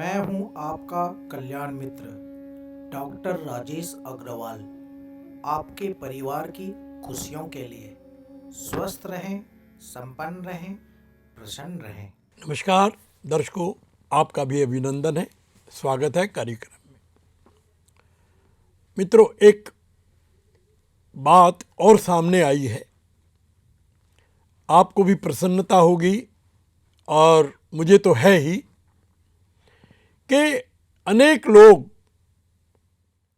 मैं हूं आपका कल्याण मित्र डॉक्टर राजेश अग्रवाल। आपके परिवार की खुशियों के लिए स्वस्थ रहें, संपन्न रहें, प्रसन्न रहें। नमस्कार दर्शकों, आपका भी अभिनंदन है। स्वागत है कार्यक्रम में। मित्रों, एक बात और सामने आई है, आपको भी प्रसन्नता होगी और मुझे तो है ही कि अनेक लोग,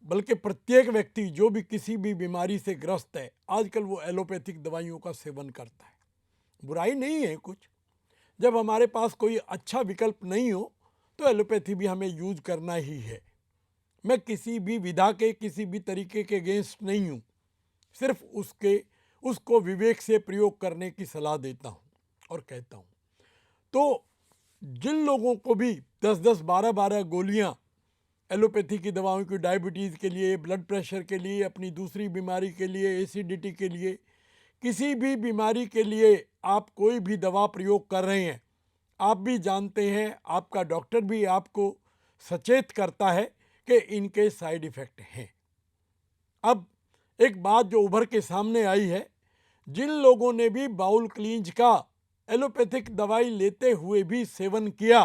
बल्कि प्रत्येक व्यक्ति जो भी किसी भी बीमारी से ग्रस्त है, आजकल वो एलोपैथिक दवाइयों का सेवन करता है। बुराई नहीं है कुछ, जब हमारे पास कोई अच्छा विकल्प नहीं हो तो एलोपैथी भी हमें यूज करना ही है। मैं किसी भी विधा के, किसी भी तरीके के अगेंस्ट नहीं हूँ, सिर्फ उसको विवेक से प्रयोग करने की सलाह देता हूँ और कहता हूँ। तो जिन लोगों को भी 10-10, 12-12 गोलियाँ एलोपैथी की दवाओं की, डायबिटीज़ के लिए, ब्लड प्रेशर के लिए, अपनी दूसरी बीमारी के लिए, एसिडिटी के लिए, किसी भी बीमारी के लिए आप कोई भी दवा प्रयोग कर रहे हैं, आप भी जानते हैं, आपका डॉक्टर भी आपको सचेत करता है कि इनके साइड इफ़ेक्ट हैं। अब एक बात जो उभर के सामने आई है, जिन लोगों ने भी बाउल क्लींज का एलोपैथिक दवाई लेते हुए भी सेवन किया,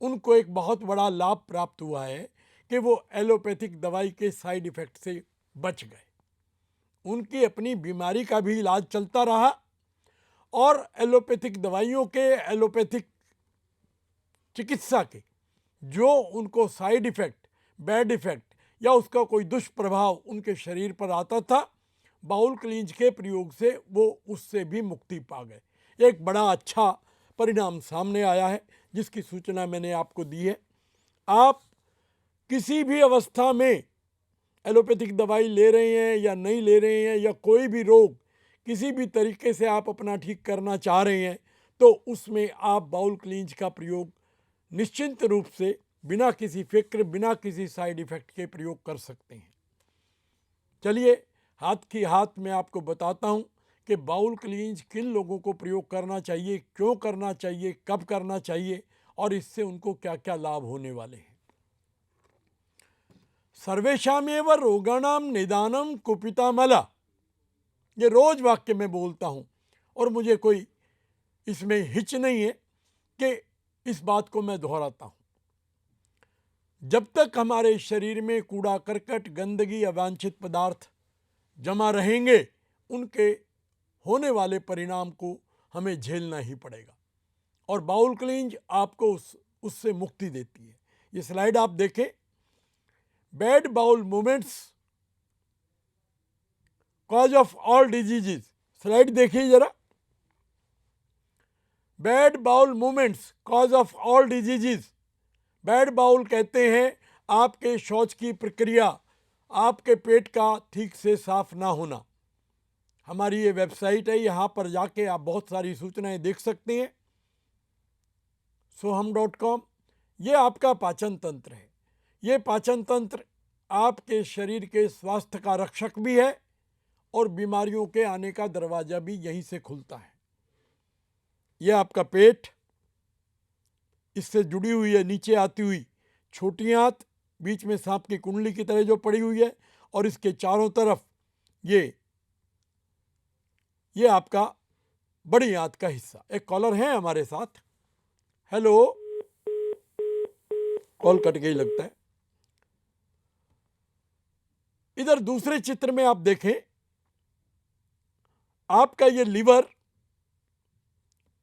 उनको एक बहुत बड़ा लाभ प्राप्त हुआ है कि वो एलोपैथिक दवाई के साइड इफ़ेक्ट से बच गए। उनकी अपनी बीमारी का भी इलाज चलता रहा और एलोपैथिक दवाइयों के, एलोपैथिक चिकित्सा के जो उनको साइड इफ़ेक्ट, बैड इफ़ेक्ट या उसका कोई दुष्प्रभाव उनके शरीर पर आता था, बाउल क्लींज के प्रयोग से वो उससे भी मुक्ति पा गए। एक बड़ा अच्छा परिणाम सामने आया है जिसकी सूचना मैंने आपको दी है। आप किसी भी अवस्था में एलोपैथिक दवाई ले रहे हैं या नहीं ले रहे हैं, या कोई भी रोग किसी भी तरीके से आप अपना ठीक करना चाह रहे हैं, तो उसमें आप बाउल क्लींज का प्रयोग निश्चिंत रूप से, बिना किसी फिक्र, बिना किसी साइड इफ़ेक्ट के प्रयोग कर सकते हैं। चलिए हाथ की हाथ मैं आपको बताता हूं कि बाउल क्लींज किन लोगों को प्रयोग करना चाहिए, क्यों करना चाहिए, कब करना चाहिए और इससे उनको क्या क्या लाभ होने वाले हैं। सर्वेषामेव रोगाणाम निदानम कुपितामला, ये रोज वाक्य में बोलता हूं और मुझे कोई इसमें हिच नहीं है कि इस बात को मैं दोहराता हूं। जब तक हमारे शरीर में कूड़ा करकट, गंदगी, अवांछित पदार्थ जमा रहेंगे, उनके होने वाले परिणाम को हमें झेलना ही पड़ेगा और बाउल क्लींज आपको उससे मुक्ति देती है। ये स्लाइड आप देखें, bad bowel movements cause of all diseases, slide देखिए जरा। Bad bowel movements cause of all diseases. Bad bowel कहते हैं आपके शौच की प्रक्रिया, आपके पेट का ठीक से साफ ना होना। हमारी ये वेबसाइट है, यहाँ पर जाके आप बहुत सारी सूचनाएं देख सकते हैं, soham.com। ये आपका पाचन तंत्र है। ये पाचन तंत्र आपके शरीर के स्वास्थ्य का रक्षक भी है और बीमारियों के आने का दरवाजा भी यहीं से खुलता है। ये आपका पेट, इससे जुड़ी हुई है नीचे आती हुई छोटी आंत, बीच में सांप की कुंडली की तरह जो पड़ी हुई है, और इसके चारों तरफ ये आपका बड़ी आंत का हिस्सा। एक कॉलर है हमारे साथ। हेलो, कॉल कट गई लगता है। इधर दूसरे चित्र में आप देखें, आपका ये लीवर,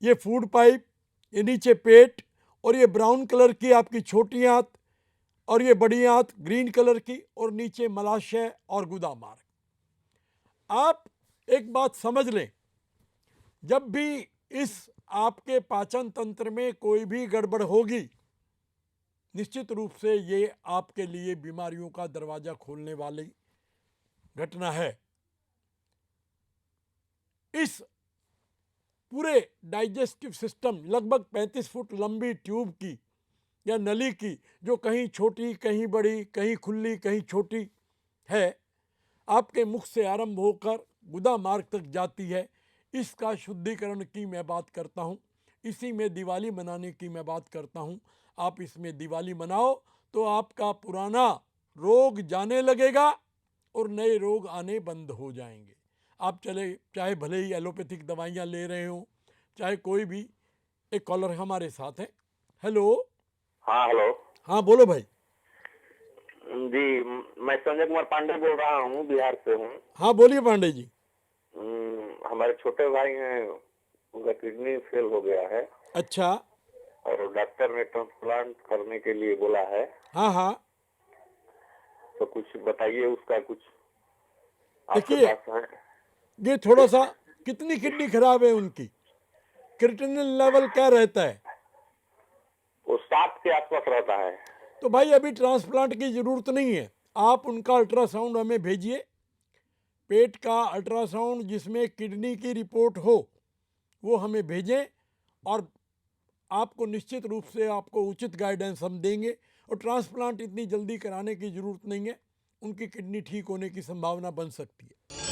ये फूड पाइप, ये नीचे पेट, और ये ब्राउन कलर की आपकी छोटी आंत, और ये बड़ी आंत ग्रीन कलर की, और नीचे मलाशय और गुदा मार्ग। आप एक बात समझ लें, जब भी इस आपके पाचन तंत्र में कोई भी गड़बड़ होगी, निश्चित रूप से ये आपके लिए बीमारियों का दरवाजा खोलने वाली घटना है। इस पूरे डाइजेस्टिव सिस्टम, लगभग 35 फुट लंबी ट्यूब की या नली की, जो कहीं छोटी, कहीं बड़ी, कहीं खुली, कहीं छोटी है, आपके मुख से आरंभ होकर गुदा मार्ग तक जाती है। इसका शुद्धिकरण की मैं बात करता हूँ। इसी में दिवाली मनाने की मैं बात करता हूँ। आप इसमें दिवाली मनाओ तो आपका पुराना रोग जाने लगेगा और नए रोग आने बंद हो जाएंगे। आप चाहे भले ही एलोपैथिक दवाइयाँ ले रहे हो, चाहे कोई भी। एक कॉलर हमारे साथ है। हेलो। हाँ हेलो हाँ बोलो भाई। जी, मैं संजय कुमार पांडे बोल रहा हूँ, बिहार से हूँ। हाँ बोलिए पांडे जी। हमारे छोटे भाई हैं, उनका किडनी फेल हो गया है अच्छा। और डॉक्टर ने ट्रांसप्लांट करने के लिए बोला है। हाँ हाँ। तो कुछ बताइए, उसका कुछ आपके देखिए, पास है? ये थोड़ा सा कितनी किडनी खराब है उनकी? क्रिएटिनिन लेवल क्या रहता है? वो 7 के आसपास रहता है। तो भाई अभी ट्रांसप्लांट की ज़रूरत नहीं है। आप उनका अल्ट्रासाउंड हमें भेजिए, पेट का अल्ट्रासाउंड जिसमें किडनी की रिपोर्ट हो वो हमें भेजें, और आपको निश्चित रूप से आपको उचित गाइडेंस हम देंगे। और ट्रांसप्लांट इतनी जल्दी कराने की ज़रूरत नहीं है, उनकी किडनी ठीक होने की संभावना बन सकती है।